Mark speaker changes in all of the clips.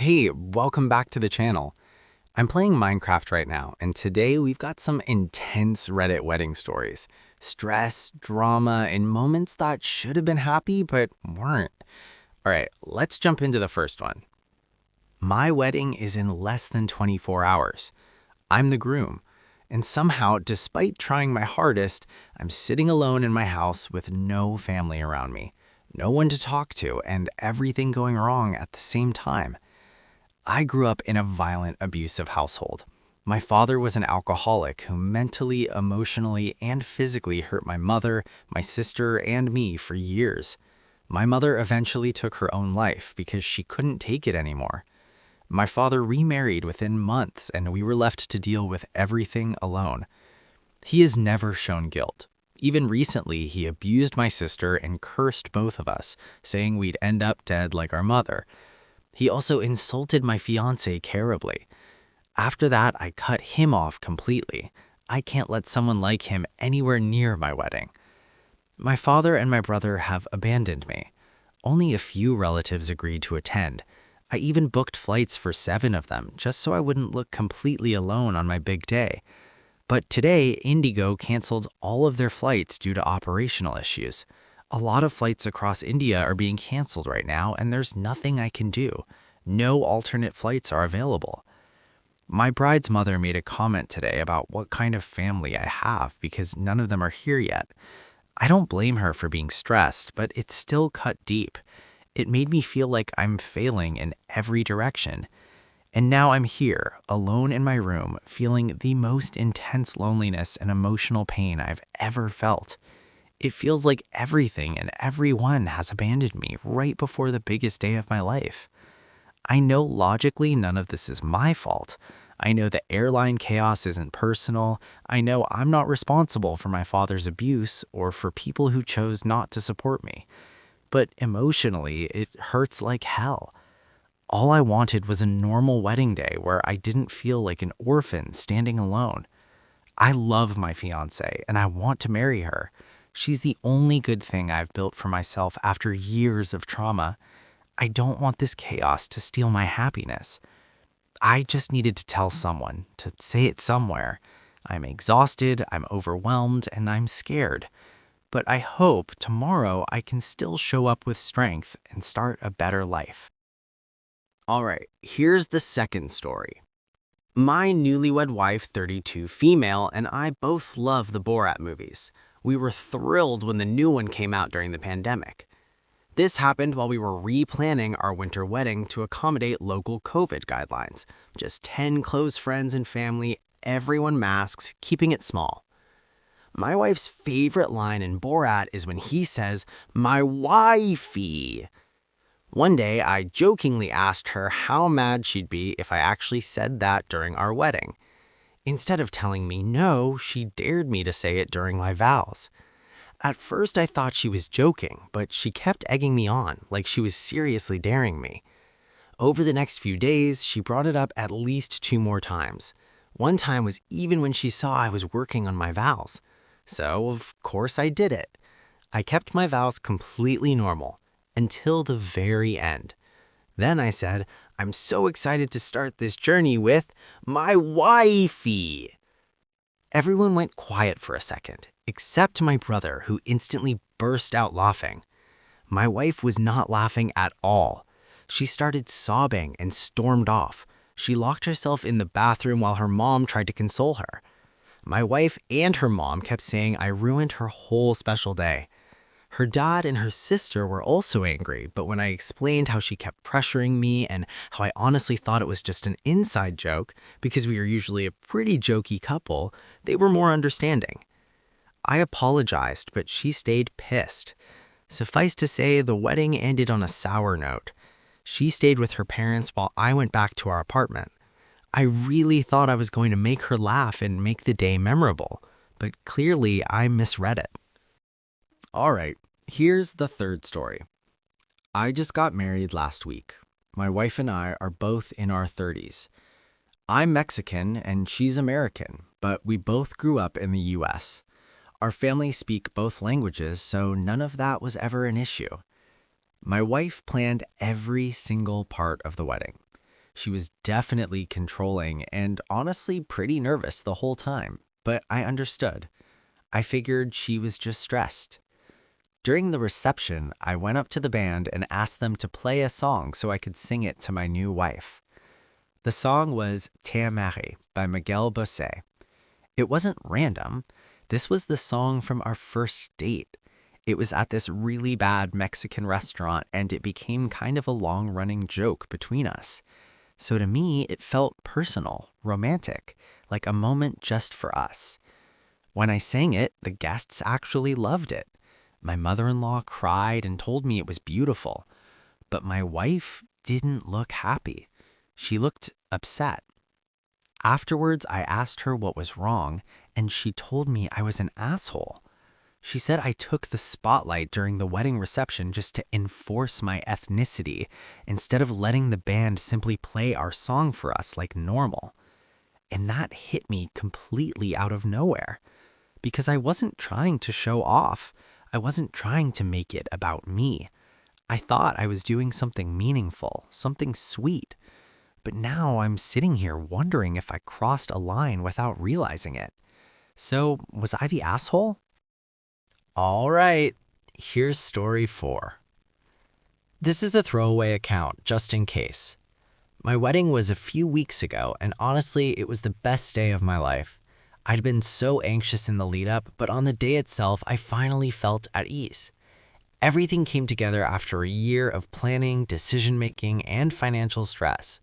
Speaker 1: Hey, welcome back to the channel. I'm playing Minecraft right now, and today we've got some intense Reddit wedding stories. Stress, drama, and moments that should have been happy but weren't. Alright, let's jump into the first one. My wedding is in less than 24 hours. I'm the groom, and somehow, despite trying my hardest, I'm sitting alone in my house with no family around me, no one to talk to, and everything going wrong at the same time. I grew up in a violent, abusive household. My father was an alcoholic who mentally, emotionally, and physically hurt my mother, my sister, and me for years. My mother eventually took her own life because she couldn't take it anymore. My father remarried within months, and we were left to deal with everything alone. He has never shown guilt. Even recently, he abused my sister and cursed both of us, saying we'd end up dead like our mother. He also insulted my fiancée terribly. After that, I cut him off completely. I can't let someone like him anywhere near my wedding. My father and my brother have abandoned me. Only a few relatives agreed to attend. I even booked flights for 7 of them, just so I wouldn't look completely alone on my big day. But today, Indigo canceled all of their flights due to operational issues. A lot of flights across India are being canceled right now, and there's nothing I can do. No alternate flights are available. My bride's mother made a comment today about what kind of family I have because none of them are here yet. I don't blame her for being stressed, but it still cut deep. It made me feel like I'm failing in every direction. And now I'm here, alone in my room, feeling the most intense loneliness and emotional pain I've ever felt. It feels like everything and everyone has abandoned me right before the biggest day of my life. I know logically none of this is my fault. I know the airline chaos isn't personal. I know I'm not responsible for my father's abuse or for people who chose not to support me. But emotionally, it hurts like hell. All I wanted was a normal wedding day where I didn't feel like an orphan standing alone. I love my fiancée and I want to marry her. She's the only good thing I've built for myself after years of trauma. I don't want this chaos to steal my happiness. I just needed to tell someone, to say it somewhere. I'm exhausted, I'm overwhelmed, and I'm scared. But I hope tomorrow I can still show up with strength and start a better life. All right, here's the second story. My newlywed wife, 32 female, and I both love the Borat movies. We were thrilled when the new one came out during the pandemic. This happened while we were replanning our winter wedding to accommodate local COVID guidelines. Just 10 close friends and family, everyone masks, keeping it small. My wife's favorite line in Borat is when he says, "My wifey." One day, I jokingly asked her how mad she'd be if I actually said that during our wedding. Instead of telling me no, she dared me to say it during my vows. At first, I thought she was joking, but she kept egging me on, like she was seriously daring me. Over the next few days, she brought it up at least 2 more times. One time was even when she saw I was working on my vows. So, of course, I did it. I kept my vows completely normal, until the very end. Then I said, "I'm so excited to start this journey with my wifey." Everyone went quiet for a second, except my brother, who instantly burst out laughing. My wife was not laughing at all. She started sobbing and stormed off. She locked herself in the bathroom while her mom tried to console her. My wife and her mom kept saying I ruined her whole special day. Her dad and her sister were also angry, but when I explained how she kept pressuring me and how I honestly thought it was just an inside joke, because we are usually a pretty jokey couple, they were more understanding. I apologized, but she stayed pissed. Suffice to say, the wedding ended on a sour note. She stayed with her parents while I went back to our apartment. I really thought I was going to make her laugh and make the day memorable, but clearly I misread it. All right, here's the third story. I just got married last week. My wife and I are both in our 30s. I'm Mexican and she's American, but we both grew up in the US. Our families speak both languages, so none of that was ever an issue. My wife planned every single part of the wedding. She was definitely controlling and honestly pretty nervous the whole time, but I understood. I figured she was just stressed. During the reception, I went up to the band and asked them to play a song so I could sing it to my new wife. The song was Te Amare by Miguel Bosé. It wasn't random. This was the song from our first date. It was at this really bad Mexican restaurant, and it became kind of a long-running joke between us. So to me, it felt personal, romantic, like a moment just for us. When I sang it, the guests actually loved it. My mother-in-law cried and told me it was beautiful. But my wife didn't look happy. She looked upset. Afterwards, I asked her what was wrong, and she told me I was an asshole. She said I took the spotlight during the wedding reception just to enforce my ethnicity instead of letting the band simply play our song for us like normal. And that hit me completely out of nowhere because I wasn't trying to show off. I wasn't trying to make it about me. I thought I was doing something meaningful, something sweet. But now I'm sitting here wondering if I crossed a line without realizing it. So, was I the asshole? All right, here's story 4. This is a throwaway account, just in case. My wedding was a few weeks ago, and honestly, it was the best day of my life. I'd been so anxious in the lead up, but on the day itself, I finally felt at ease. Everything came together after a year of planning, decision-making, and financial stress.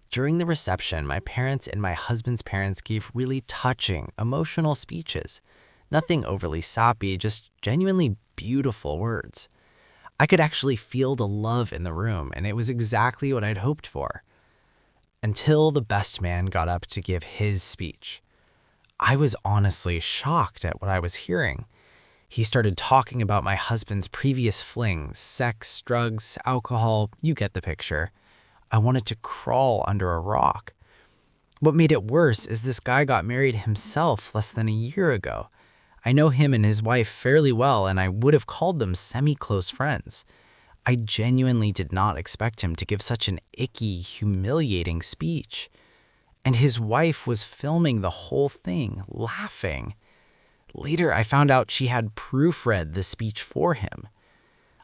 Speaker 1: During the reception, my parents and my husband's parents gave really touching, emotional speeches. Nothing overly sappy, just genuinely beautiful words. I could actually feel the love in the room, and it was exactly what I'd hoped for. Until the best man got up to give his speech. I was honestly shocked at what I was hearing. He started talking about my husband's previous flings, sex, drugs, alcohol, you get the picture. I wanted to crawl under a rock. What made it worse is this guy got married himself less than a year ago. I know him and his wife fairly well, and I would have called them semi-close friends. I genuinely did not expect him to give such an icky, humiliating speech. And his wife was filming the whole thing, laughing. Later, I found out she had proofread the speech for him.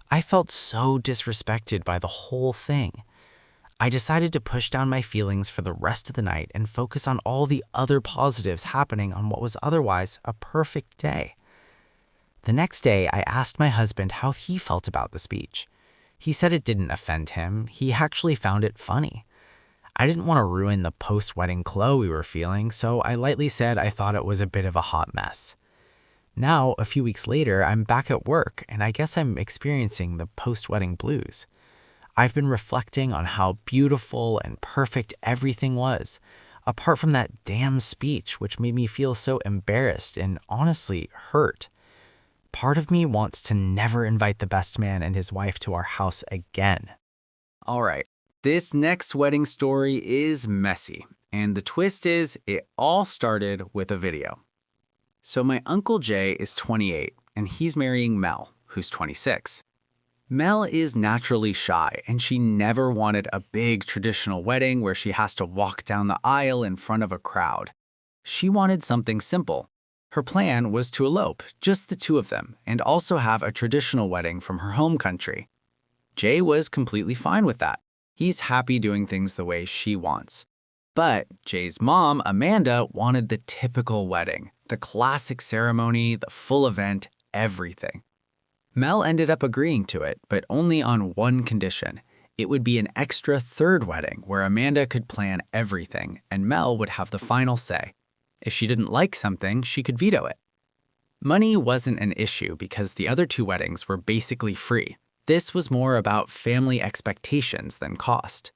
Speaker 1: I felt so disrespected by the whole thing. I decided to push down my feelings for the rest of the night and focus on all the other positives happening on what was otherwise a perfect day. The next day, I asked my husband how he felt about the speech. He said it didn't offend him. He actually found it funny. I didn't want to ruin the post-wedding glow we were feeling, so I lightly said I thought it was a bit of a hot mess. Now, a few weeks later, I'm back at work, and I guess I'm experiencing the post-wedding blues. I've been reflecting on how beautiful and perfect everything was, apart from that damn speech which made me feel so embarrassed and honestly hurt. Part of me wants to never invite the best man and his wife to our house again. All right, this next wedding story is messy, and the twist is it all started with a video. So my Uncle Jay is 28, and he's marrying Mel, who's 26. Mel is naturally shy, and she never wanted a big traditional wedding where she has to walk down the aisle in front of a crowd. She wanted something simple. Her plan was to elope, just the two of them, and also have a traditional wedding from her home country. Jay was completely fine with that. He's happy doing things the way she wants. But Jay's mom, Amanda, wanted the typical wedding, the classic ceremony, the full event, everything. Mel ended up agreeing to it, but only on one condition. It would be an extra third wedding where Amanda could plan everything and Mel would have the final say. If she didn't like something, she could veto it. Money wasn't an issue because the other two weddings were basically free. This was more about family expectations than cost.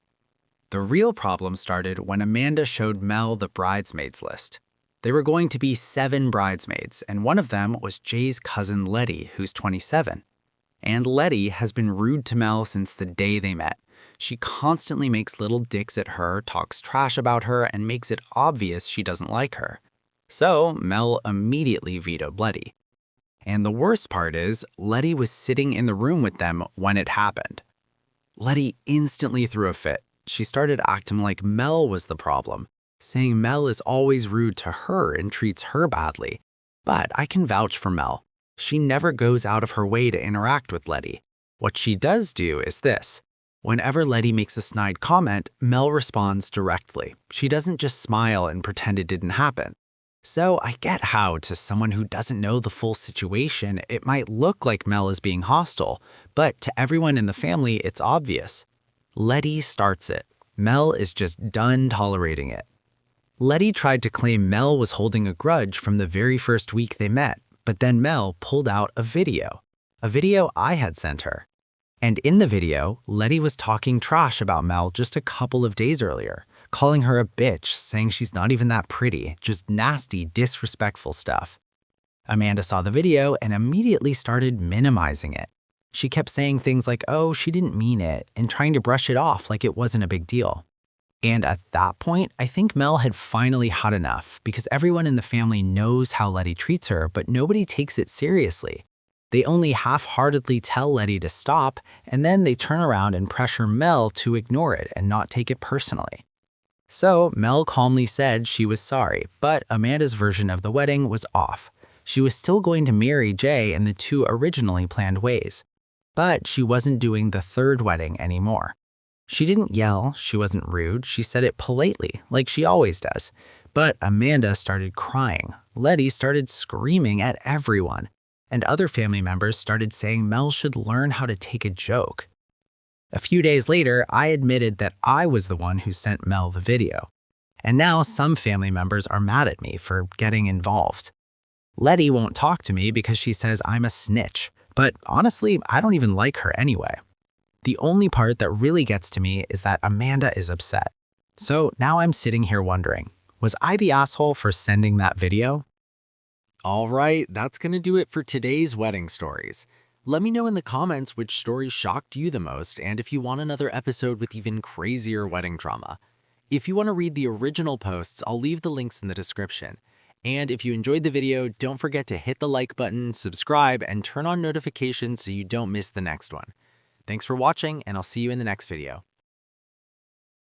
Speaker 1: The real problem started when Amanda showed Mel the bridesmaids list. There were going to be 7 bridesmaids, and one of them was Jay's cousin Letty, who's 27. And Letty has been rude to Mel since the day they met. She constantly makes little dicks at her, talks trash about her, and makes it obvious she doesn't like her. So Mel immediately vetoed Letty. And the worst part is, Letty was sitting in the room with them when it happened. Letty instantly threw a fit. She started acting like Mel was the problem, saying Mel is always rude to her and treats her badly. But I can vouch for Mel. She never goes out of her way to interact with Letty. What she does do is this. Whenever Letty makes a snide comment, Mel responds directly. She doesn't just smile and pretend it didn't happen. So I get how, to someone who doesn't know the full situation, it might look like Mel is being hostile, but to everyone in the family, it's obvious. Letty starts it. Mel is just done tolerating it. Letty tried to claim Mel was holding a grudge from the very first week they met, but then Mel pulled out a video I had sent her. And in the video, Letty was talking trash about Mel just a couple of days earlier, calling her a bitch, saying she's not even that pretty, just nasty, disrespectful stuff. Amanda saw the video and immediately started minimizing it. She kept saying things like, oh, she didn't mean it, and trying to brush it off like it wasn't a big deal. And at that point, I think Mel had finally had enough, because everyone in the family knows how Letty treats her, but nobody takes it seriously. They only half-heartedly tell Letty to stop, and then they turn around and pressure Mel to ignore it and not take it personally. So Mel calmly said she was sorry, but Amanda's version of the wedding was off. She was still going to marry Jay in the two originally planned ways. But she wasn't doing the third wedding anymore. She didn't yell, she wasn't rude, she said it politely, like she always does. But Amanda started crying, Letty started screaming at everyone, and other family members started saying Mel should learn how to take a joke. A few days later, I admitted that I was the one who sent Mel the video. And now some family members are mad at me for getting involved. Letty won't talk to me because she says I'm a snitch, but honestly, I don't even like her anyway. The only part that really gets to me is that Amanda is upset. So now I'm sitting here wondering, was I the asshole for sending that video? All right, that's gonna do it for today's wedding stories. Let me know in the comments which story shocked you the most and if you want another episode with even crazier wedding drama. If you want to read the original posts, I'll leave the links in the description. And if you enjoyed the video, don't forget to hit the like button, subscribe, and turn on notifications so you don't miss the next one. Thanks for watching, and I'll see you in the next video.